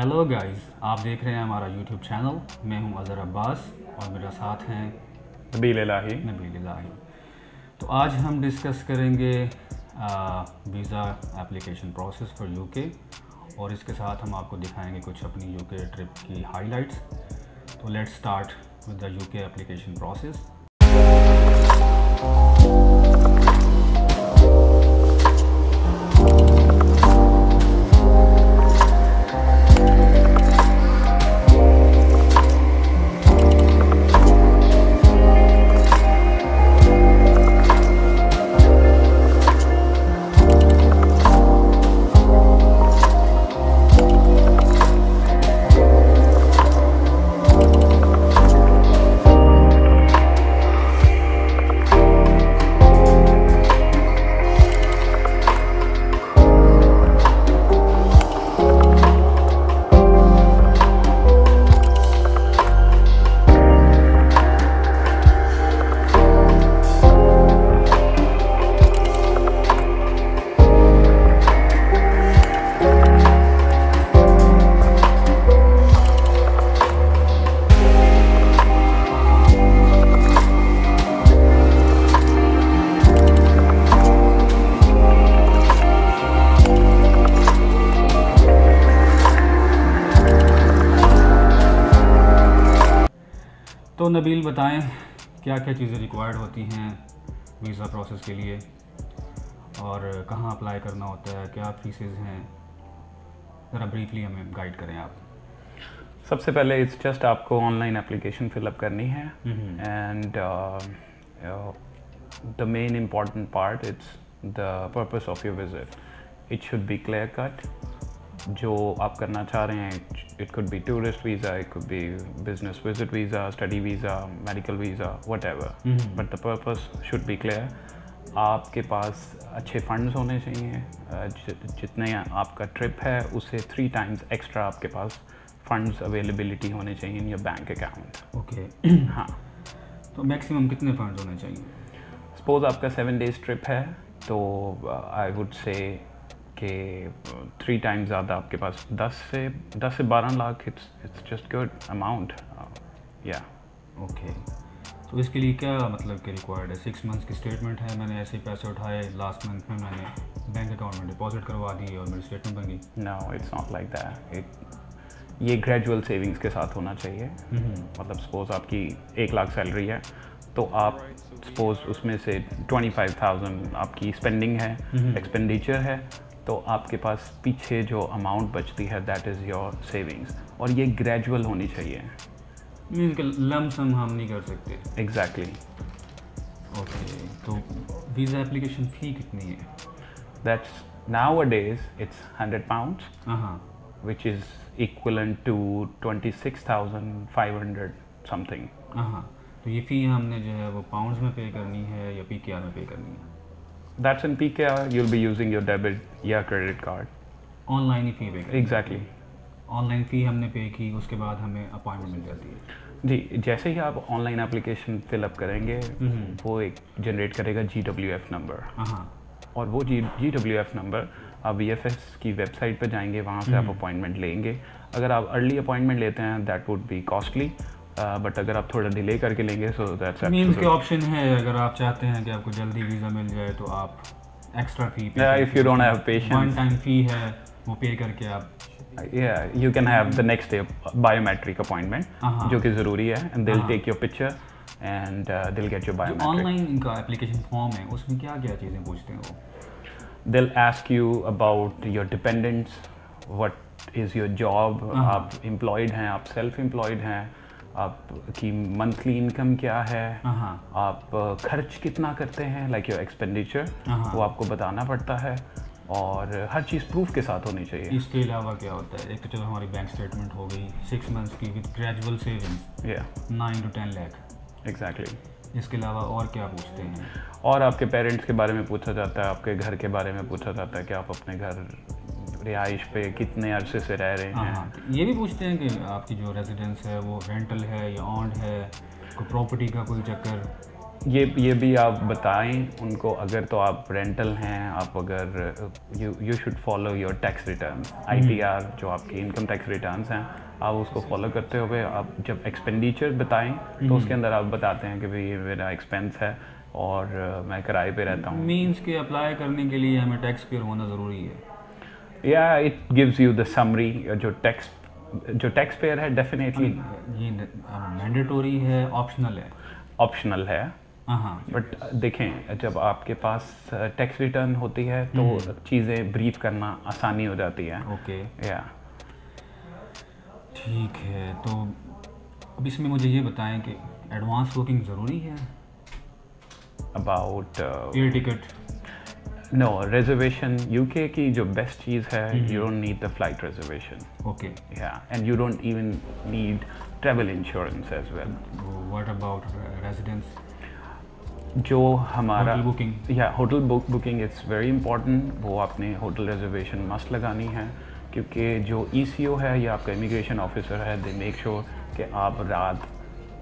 Hello guys, आप देख रहे हैं हमारा यूट्यूब चैनल। मैं हूं अज़हर अब्बास और मेरा साथ हैं नबील इलाही। तो आज हम डिस्कस करेंगे visa application process for UK और इसके साथ हम आपको दिखाएंगे कुछ अपनी यूके ट्रिप की हाइलाइट्स। तो let's start with the UK application process. तो नबील बताएं क्या क्या चीज़ें रिक्वायर्ड होती हैं वीज़ा प्रोसेस के लिए और कहाँ अप्लाई करना होता है, क्या फीसेस हैं, ज़रा ब्रीफली हमें गाइड करें आप। सबसे पहले इट्स जस्ट आपको ऑनलाइन एप्लीकेशन फिलअप करनी है and the main important part it's the purpose of your visit. It should be clear cut. जो आप करना चाह रहे हैं, it could B tourist visa, it could B business visit visa, study visa, medical visa, whatever, but the purpose should be clear. आपके पास अच्छे funds होने चाहिए। जितने आपका ट्रिप है उससे 3 टाइम्स एक्स्ट्रा आपके पास फंड्स अवेलेबिलिटी होने चाहिए in your bank account. Okay हाँ, तो मैक्सिमम कितने फंड्स होने चाहिए? सपोज आपका 7 डेज़ ट्रिप है तो आई वुड से कि 3 टाइम्स ज़्यादा आपके पास 10 से 12 lakh. It's just good amount. या ओके, तो इसके लिए क्या मतलब कि रिक्वायर्ड है? 6 मंथ्स की स्टेटमेंट है, मैंने ऐसे ही पैसे उठाए लास्ट मंथ में, मैंने बैंक अकाउंट में डिपॉजिट करवा दी और मेरी स्टेटमेंट बन गई? No, it's not like that. ये ग्रेजुअल सेविंग्स के साथ होना चाहिए। मतलब सपोज आपकी 1 लाख सैलरी है तो आप सपोज उसमें से 25,000 आपकी स्पेंडिंग है, एक्सपेंडिचर है, तो आपके पास पीछे जो अमाउंट बचती है दैट इज़ योर सेविंग्स। और ये ग्रेजुअल होनी चाहिए। मीन्स कि लम सम हम नहीं कर सकते। एग्जैक्टली। ओके, तो वीज़ा एप्लीकेशन फ़ी कितनी है? दैट्स nowadays it's £100 हाँ, which is equivalent to 26,500 something. हाँ, तो ये फ़ी हमने जो है वो पाउंड्स में पे करनी है या PKR में पे करनी है? That's in PKR. You'll be using your debit या credit card. ऑनलाइन ही फ़ी पे करनी? Exactly. ऑनलाइन फ़ी हमने पे की, उसके बाद हमें अपॉइंटमेंट मिल जाती है? जी, जैसे ही आप ऑनलाइन एप्लीकेशन फिलअप करेंगे वो एक जनरेट करेगा GWF नंबर। हाँ, और वो GWF नंबर आप VFS की वेबसाइट पर जाएंगे, वहाँ से आप अपॉइंटमेंट लेंगे। अगर आप अर्ली अपॉइंटमेंट लेते हैं that would be costly, but अगर आप थोड़ा डिले करके लेंगे सो दैट्स मीन्स के ऑप्शन है। अगर आप चाहते हैं कि आपको जल्दी वीज़ा मिल जाए तो आप extra fee pay, if you don't have patience, one time fee है वो पे करके आप you can have the next day biometric appointment जो कि ज़रूरी है, and they'll take your picture and they'll get your biometric. Online इनका एप्लीकेशन फॉर्म है, उसमें क्या क्या चीज़ें पूछते हैं वो? They'll ask you about your dependents, what is your job, आप employed हैं, आप self employed हैं, आपकी मंथली इनकम क्या है, आप खर्च कितना करते हैं, लाइक योर एक्सपेंडिचर, वो आपको बताना पड़ता है और हर चीज़ प्रूफ के साथ होनी चाहिए। इसके अलावा क्या होता है? एक तो चलो हमारी बैंक स्टेटमेंट हो गई 6 मंथ्स की with gradual savings 9 to 10 lakh. Exactly. इसके अलावा और क्या पूछते हैं? और आपके पेरेंट्स के बारे में पूछा जाता है, आपके घर के बारे में पूछा जाता है कि आप अपने घर रिहाइश पे कितने अरसे से रह रहे हैं। हाँ, ये भी पूछते हैं कि आपकी जो रेजिडेंस है वो रेंटल है या ऑन्ड है, कोई प्रॉपर्टी का कोई चक्कर? ये भी आप बताएं उनको, अगर तो आप रेंटल हैं, आप अगर you should follow your tax return, ITR जो आपकी इनकम टैक्स रिटर्न्स हैं, आप उसको फॉलो करते हुए आप जब एक्सपेंडिचर बताएं तो उसके अंदर आप बताते हैं कि भाई ये मेरा एक्सपेंस है और मैं किराए पे रहता हूँ। मीन्स के अप्लाई करने के लिए हमें टैक्स पेयर होना ज़रूरी है। या it gives you the summary, जो टैक्स पेयर है डेफिनेटली ये मैंडेटोरी है, ऑप्शनल है। हाँ, बट देखें, जब आपके पास टैक्स रिटर्न होती है तो चीज़ें ब्रीफ करना आसानी हो जाती है। ओके, या ठीक है। तो अब इसमें मुझे ये बताएं कि एडवांस बुकिंग ज़रूरी है about air ticket? No, reservation UK की जो बेस्ट चीज़ है, you don't need the flight reservation. Okay, या and you don't even need travel insurance as well. What about residence? जो हमारा होटल बुकिंग, या hotel booking it's very important. वो आपने होटल रिजर्वेशन मस्ट लगानी है, क्योंकि जो ECO है या आपका इमिग्रेशन ऑफिसर है, दे मेक श्योर कि आप रात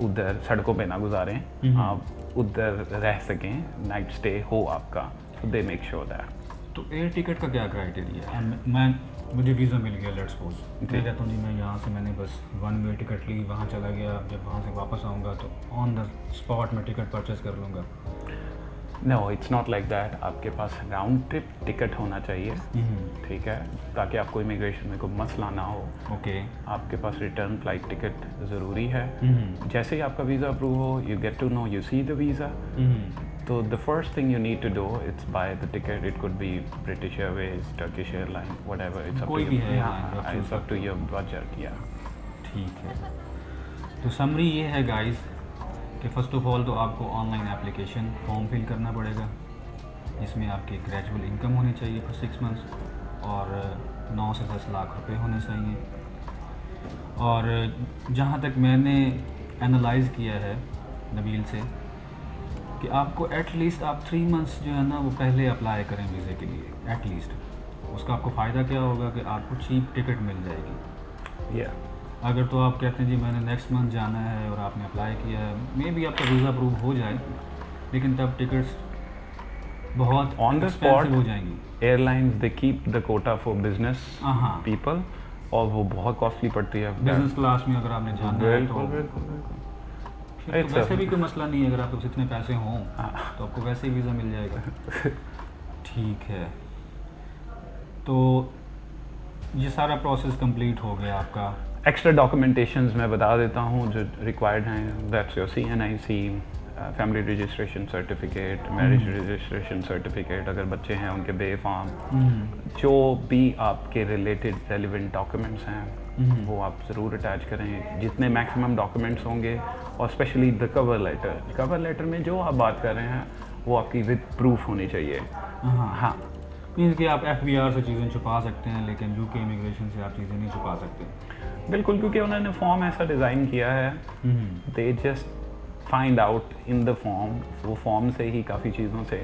उधर सड़कों पे ना गुजारें, आप उधर रह सकें, नाइट स्टे हो आपका, तो दे मेक श्योर दैट। तो एयर टिकट का क्या क्राइटेरिया है? मुझे वीज़ा मिल गया, लेट्स सपोज, मैं कहता हूँ जी मैं यहाँ से मैंने बस 1 वे टिकट ली, वहाँ चला गया, जब वहाँ से वापस आऊँगा तो ऑन द स्पॉट में टिकट परचेज कर लूँगा। No, it's not like that. आपके पास राउंड ट्रिप टिकट होना चाहिए, ठीक है, ताकि आपको इमिग्रेशन में कोई मसला ना हो। ओके, आपके पास रिटर्न फ्लाइट टिकट ज़रूरी है। जैसे ही आपका वीज़ा अप्रूव हो, you get to know, you see the visa, तो the first thing you need to do it's buy the ticket. It could be British Airways, Turkish airline, whatever, it's कोई भी है, it's up to your budget. या ठीक है। तो summary ये है गाइस कि फ़र्स्ट ऑफ ऑल तो आपको ऑनलाइन एप्लीकेशन फॉर्म फिल करना पड़ेगा। इसमें आपकी ग्रेजुअल इनकम होनी चाहिए फॉर 6 मंथ्स और 9 से 10 लाख रुपए होने चाहिए। और जहाँ तक मैंने एनालाइज़ किया है नबील से कि आपको एटलीस्ट आप 3 मंथ्स जो है ना वो पहले अप्लाई करें वीज़े के लिए एटलीस्ट। उसका आपको फ़ायदा क्या होगा कि आपको चीप टिकट मिल जाएगी। अगर तो आप कहते हैं जी मैंने नेक्स्ट मंथ जाना है और आपने अप्लाई किया है, मे बी आपका वीज़ा अप्रूव हो जाए, लेकिन तब टिकट्स बहुत ऑन द स्पॉट हो जाएंगी। Airlines they keep the Kota for business people, और वो बहुत कॉस्टली पड़ती है बिजनेस क्लास में अगर आपने जाना है तो वैसे भी कोई मसला नहीं है, अगर आपके जितने पैसे हों तो आपको वैसे ही वीज़ा मिल जाएगा। ठीक है, तो ये सारा प्रोसेस कंप्लीट हो गया आपका। एक्स्ट्रा डॉक्यूमेंटेशंस मैं बता देता हूँ जो रिक्वायर्ड हैं। That's your CNIC, family registration certificate, marriage registration certificate, अगर बच्चे हैं उनके बे फॉर्म, जो भी आपके रिलेटेड रेलिवेंट डॉक्यूमेंट्स हैं वो आप ज़रूर अटैच करें, जितने मैक्सिमम डॉक्यूमेंट्स होंगे, और specially the cover letter. Cover letter में जो आप बात कर रहे हैं वो आपकी विद प्रूफ होनी चाहिए। हाँ, मीन्स कि आप FBR से चीज़ें छुपा सकते हैं, लेकिन UK इमिग्रेशन से आप चीज़ें नहीं छुपा सकते। बिल्कुल, क्योंकि उन्होंने फॉर्म ऐसा डिज़ाइन किया है, they just find out in the form, वो फॉर्म से ही काफ़ी चीज़ों से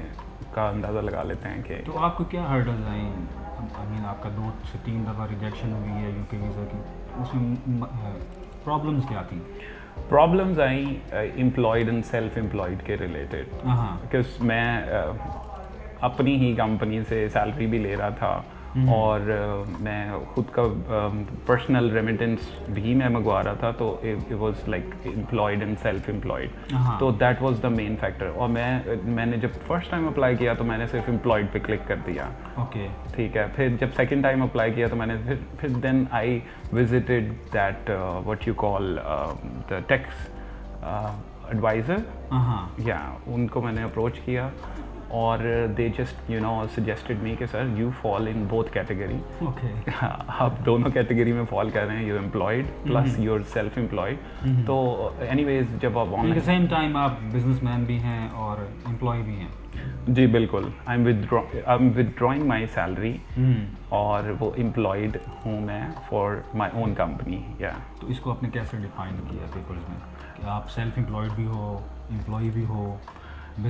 का अंदाज़ा लगा लेते हैं कि। तो आपको क्या हर्डल्स आई? आई मीन आपका 2 से 3 दफ़ा रिजेक्शन हुई है UK वीज़ा की, उसमें प्रॉब्लम्स क्या थी? Problems I employed and self employed के रिलेटेड, बिकॉज मैं अपनी ही कंपनी से सैलरी भी ले रहा था और मैं खुद का पर्सनल रेमिटेंस भी मैं मंगवा रहा था, तो it was like employed and self employed, तो that was the main factor. और मैंने जब फर्स्ट टाइम अप्लाई किया तो मैंने सिर्फ एम्प्लॉयड पे क्लिक कर दिया। ओके, ठीक है। फिर जब सेकंड टाइम अप्लाई किया तो मैंने फिर then I visited that what you call the tax advisor, या उनको मैंने अप्रोच किया और दे जस्ट सजेस्टेड मी कि sir you fall in both category. Okay, आप दोनों कैटेगरी में फॉल कर रहे हैं, you employed plus your self employed. तो एनीवेज जब आप ऑनलाइन सेम टाइम आप बिजनेसमैन भी हैं और एम्प्लॉय भी हैं। जी बिल्कुल, I am withdrawing my salary और वो एम्प्लॉयड हूँ मैं फॉर माई ओन कंपनी। या तो इसको आपने कैसे डिफाइन किया पेपर्स में कि आप सेल्फ एम्प्लॉयड भी हो, एम्प्लॉय भी हो?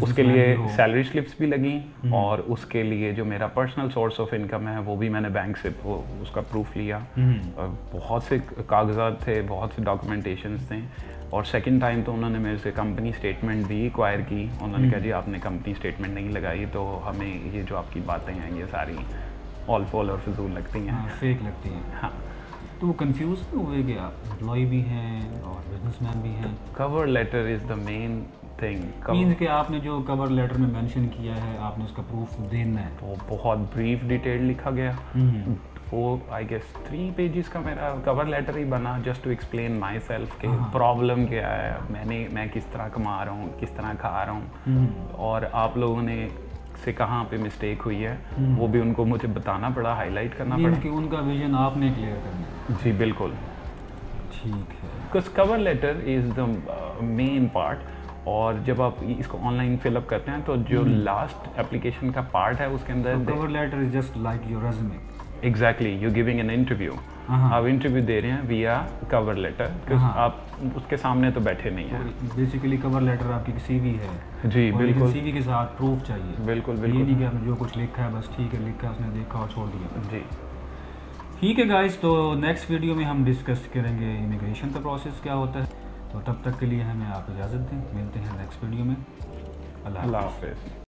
उसके लिए सैलरी स्लिप्स भी लगी और उसके लिए जो मेरा पर्सनल सोर्स ऑफ इनकम है वो भी मैंने बैंक से उसका प्रूफ लिया। और बहुत से कागजात थे, बहुत से डॉक्यूमेंटेशंस थे। और सेकंड टाइम तो उन्होंने मेरे से कंपनी स्टेटमेंट भी एक्वायर की। उन्होंने कहा जी आपने कंपनी स्टेटमेंट नहीं लगाई तो हमें ये जो आपकी बातें हैं ये सारी ऑल फॉल और फिजूल लगती हैं, फेक लगती हैं। हाँ। तो वो कंफ्यूज हुए कि आप एम्प्लॉय भी हैं और बिजनेसमैन भी हैं। Cover letter is the main thing. Means कि आपने जो कवर लेटर में मेंशन किया है आपने उसका प्रूफ देना है। वो बहुत ब्रीफ डिटेल लिखा गया। वो आई गेस 3 पेजेस का मेरा कवर लेटर ही बना, just to explain myself के प्रॉब्लम क्या है, मैं किस तरह कमा रहा हूँ, किस तरह खा रहा हूँ, और आप लोगों ने से कहाँ पे मिस्टेक हुई है वो भी उनको मुझे बताना पड़ा, हाईलाइट करना पड़ा कि उनका विजन आपने क्लियर करना है। जी बिल्कुल, ठीक है। Because cover letter is the main part. और जब आप इसको ऑनलाइन फिलअप करते हैं तो जो लास्ट एप्लीकेशन का पार्ट है उसके अंदर cover letter is just like your resume. Exactly, you giving an interview. आप इंटरव्यू दे रहे हैं विया कवर लेटर, बिकॉज आप उसके सामने तो बैठे नहीं हैं। बेसिकली कवर लेटर आपकी सीवी है। जी बिल्कुल, सीवी के साथ प्रूफ चाहिए। बिल्कुल ये बिल्कुल, नहीं कि आपने जो कुछ लिखा है बस ठीक है लिखा है उसने देखा और छोड़ दिया। जी ठीक है गाइस, तो नेक्स्ट वीडियो में हम डिस्कस करेंगे इमिग्रेशन का प्रोसेस क्या होता है। तो तब तक के लिए हमें आप इजाज़त दें, मिलते हैं नेक्स्ट वीडियो में। अल्लाह हाफ़िज़।